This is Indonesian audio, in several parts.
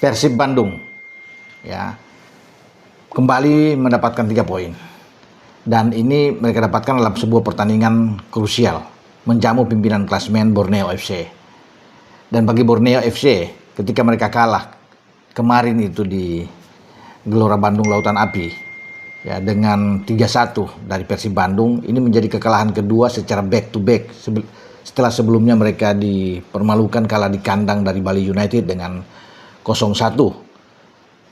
Persib Bandung ya kembali mendapatkan 3 poin. Dan ini mereka dapatkan dalam sebuah pertandingan krusial, menjamu pimpinan klasemen Borneo FC. Dan bagi Borneo FC, ketika mereka kalah kemarin itu di Gelora Bandung Lautan Api ya dengan 3-1 dari Persib Bandung, ini menjadi kekalahan kedua secara back to back setelah sebelumnya mereka dipermalukan kalah di kandang dari Bali United dengan 0-1.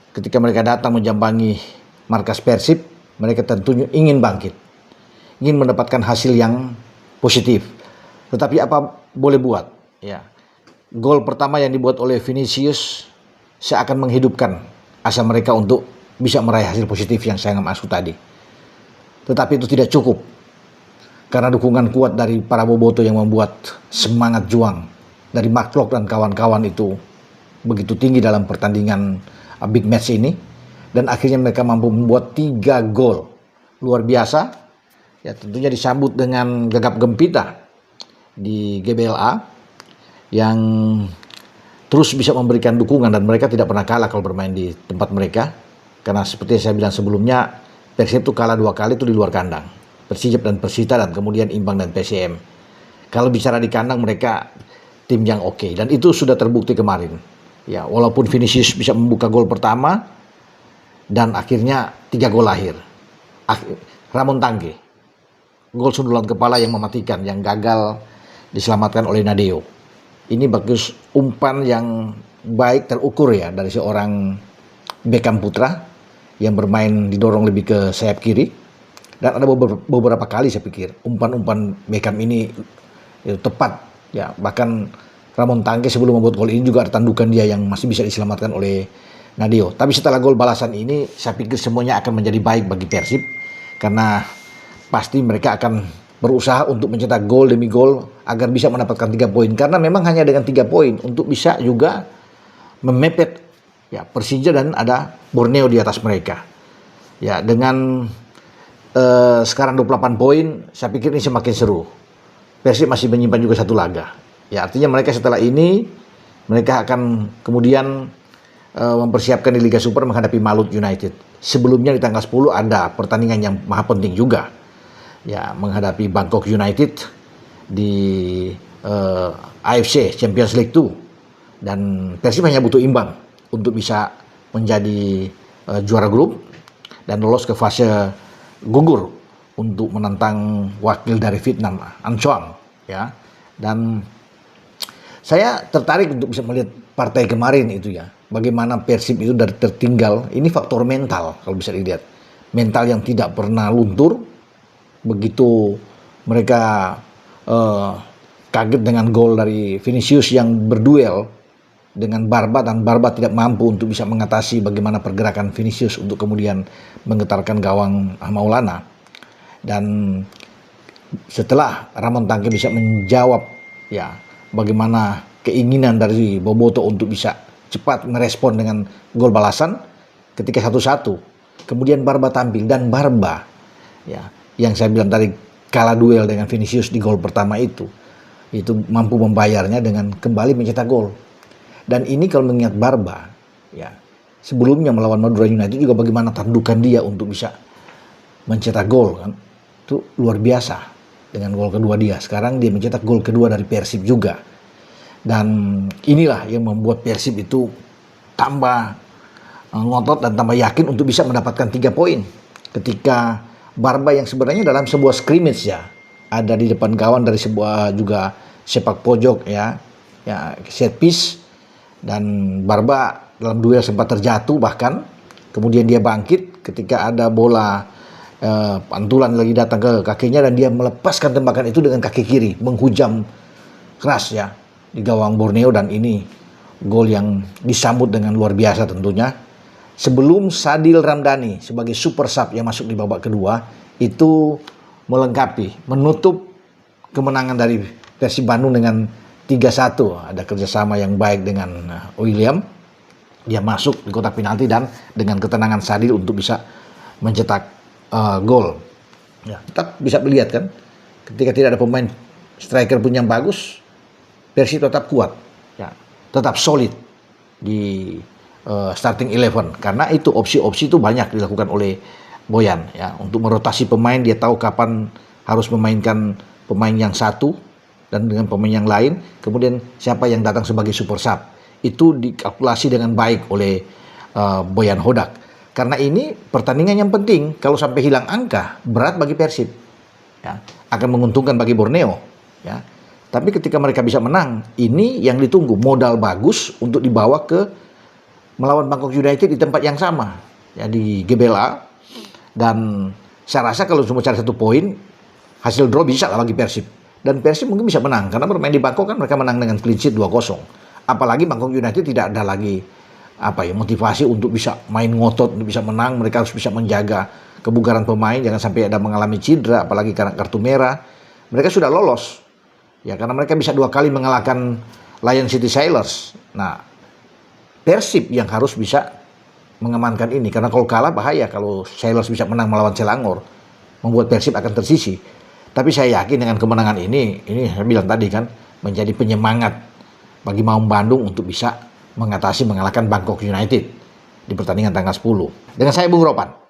Ketika mereka datang menjambangi markas Persib, mereka tentunya ingin bangkit, ingin mendapatkan hasil yang positif. Tetapi apa boleh buat? Ya, gol pertama yang dibuat oleh Vinicius seakan menghidupkan asa mereka untuk bisa meraih hasil positif yang saya maksud tadi. Tetapi itu tidak cukup, karena dukungan kuat dari para boboto yang membuat semangat juang dari Mark Klok dan kawan-kawan itu begitu tinggi dalam pertandingan big match ini, dan akhirnya mereka mampu membuat 3 gol luar biasa ya, tentunya disambut dengan gegap gempita di GBLA yang terus bisa memberikan dukungan, dan mereka tidak pernah kalah kalau bermain di tempat mereka, karena seperti yang saya bilang sebelumnya, Persib itu kalah 2 kali itu di luar kandang, Persijap dan Persita, dan kemudian imbang dan PSM. Kalau bicara di kandang, mereka tim yang oke, dan itu sudah terbukti kemarin. Ya, walaupun Vinicius bisa membuka gol pertama dan akhirnya 3 gol lahir. Ramon Tangke, gol sundulan kepala yang mematikan, yang gagal diselamatkan oleh Nadeo. Ini bagus, umpan yang baik terukur ya dari seorang Beckham Putra yang bermain didorong lebih ke sayap kiri. Dan ada beberapa kali saya pikir umpan-umpan Beckham ini tepat ya, bahkan Ramon Tangke sebelum membuat gol ini juga ada tandukan dia yang masih bisa diselamatkan oleh Nadeo. Tapi setelah gol balasan ini, saya pikir semuanya akan menjadi baik bagi Persib, karena pasti mereka akan berusaha untuk mencetak gol demi gol agar bisa mendapatkan 3 poin. Karena memang hanya dengan 3 poin untuk bisa juga memepet ya Persija, dan ada Borneo di atas mereka. Ya, dengan sekarang 28 poin, saya pikir ini semakin seru. Persib masih menyimpan juga 1 laga. Ya, artinya mereka setelah ini mereka akan kemudian mempersiapkan di Liga Super menghadapi Malut United. Sebelumnya di tanggal 10 ada pertandingan yang maha penting juga. Ya, menghadapi Bangkok United di AFC Champions League 2. Dan Persib hanya butuh imbang untuk bisa menjadi juara grup dan lolos ke fase gugur untuk menantang wakil dari Vietnam, An Chuang ya. Dan saya tertarik untuk bisa melihat partai kemarin itu ya. Bagaimana Persib itu dari tertinggal, ini faktor mental kalau bisa dilihat. Mental yang tidak pernah luntur. Begitu mereka kaget dengan gol dari Vinicius yang berduel dengan Barba, dan Barba tidak mampu untuk bisa mengatasi bagaimana pergerakan Vinicius untuk kemudian menggetarkan gawang Maulana. Dan setelah Ramon Tangke bisa menjawab ya bagaimana keinginan dari boboto untuk bisa cepat merespon dengan gol balasan ketika 1-1. Kemudian Barba tampil, dan Barba ya yang saya bilang tadi kalah duel dengan Vinicius di gol pertama itu mampu membayarnya dengan kembali mencetak gol. Dan ini kalau mengingat Barba ya, sebelumnya melawan Madura United juga bagaimana tandukan dia untuk bisa mencetak gol kan. Itu luar biasa dengan gol kedua dia. Sekarang dia mencetak gol kedua dari Persib juga. Dan inilah yang membuat Persib itu tambah ngotot dan tambah yakin untuk bisa mendapatkan 3 poin. Ketika Barba yang sebenarnya dalam sebuah scrimmage ya, ada di depan gawang dari sebuah juga sepak pojok ya set piece, dan Barba dalam duel sempat terjatuh, bahkan kemudian dia bangkit ketika ada bola pantulan lagi datang ke kakinya, dan dia melepaskan tembakan itu dengan kaki kiri menghujam keras ya di gawang Borneo. Dan ini gol yang disambut dengan luar biasa tentunya. Sebelum Sadil Ramdhani sebagai super sub yang masuk di babak kedua itu melengkapi, menutup kemenangan dari Persib Bandung dengan 3-1. Ada kerjasama yang baik dengan William, dia masuk di kotak penalti, dan dengan ketenangan Sadil untuk bisa mencetak gol. Ya, tetap bisa melihat kan, ketika tidak ada pemain striker pun yang bagus, Persib tetap kuat, ya, tetap solid di starting 11, karena itu opsi-opsi itu banyak dilakukan oleh Boyan ya, untuk merotasi pemain. Dia tahu kapan harus memainkan pemain yang satu dan dengan pemain yang lain, kemudian siapa yang datang sebagai super sub, itu dikalkulasi dengan baik oleh Boyan Hodak. Karena ini pertandingan yang penting, kalau sampai hilang angka berat bagi Persib ya, akan menguntungkan bagi Borneo ya. Tapi ketika mereka bisa menang, ini yang ditunggu, modal bagus untuk dibawa ke melawan Bangkok United di tempat yang sama ya, di GBLA. Dan saya rasa kalau cuma cari 1 poin, hasil draw bisa lah bagi Persib. Dan Persib mungkin bisa menang, karena bermain di Bangkok kan mereka menang dengan clean sheet 2-0. Apalagi Bangkok United tidak ada lagi motivasi untuk bisa main ngotot, untuk bisa menang. Mereka harus bisa menjaga kebugaran pemain, jangan sampai ada mengalami cedera, apalagi karena kartu merah. Mereka sudah lolos ya, karena mereka bisa 2 kali mengalahkan Lion City Sailors. Nah, Persib yang harus bisa mengamankan ini, karena kalau kalah bahaya. Kalau Sailors bisa menang melawan Selangor, membuat Persib akan tersisi. Tapi saya yakin dengan kemenangan ini saya bilang tadi kan, menjadi penyemangat bagi Maung Bandung untuk bisa mengatasi, mengalahkan Bangkok United di pertandingan tanggal 10. Dengan saya Bung Ropan.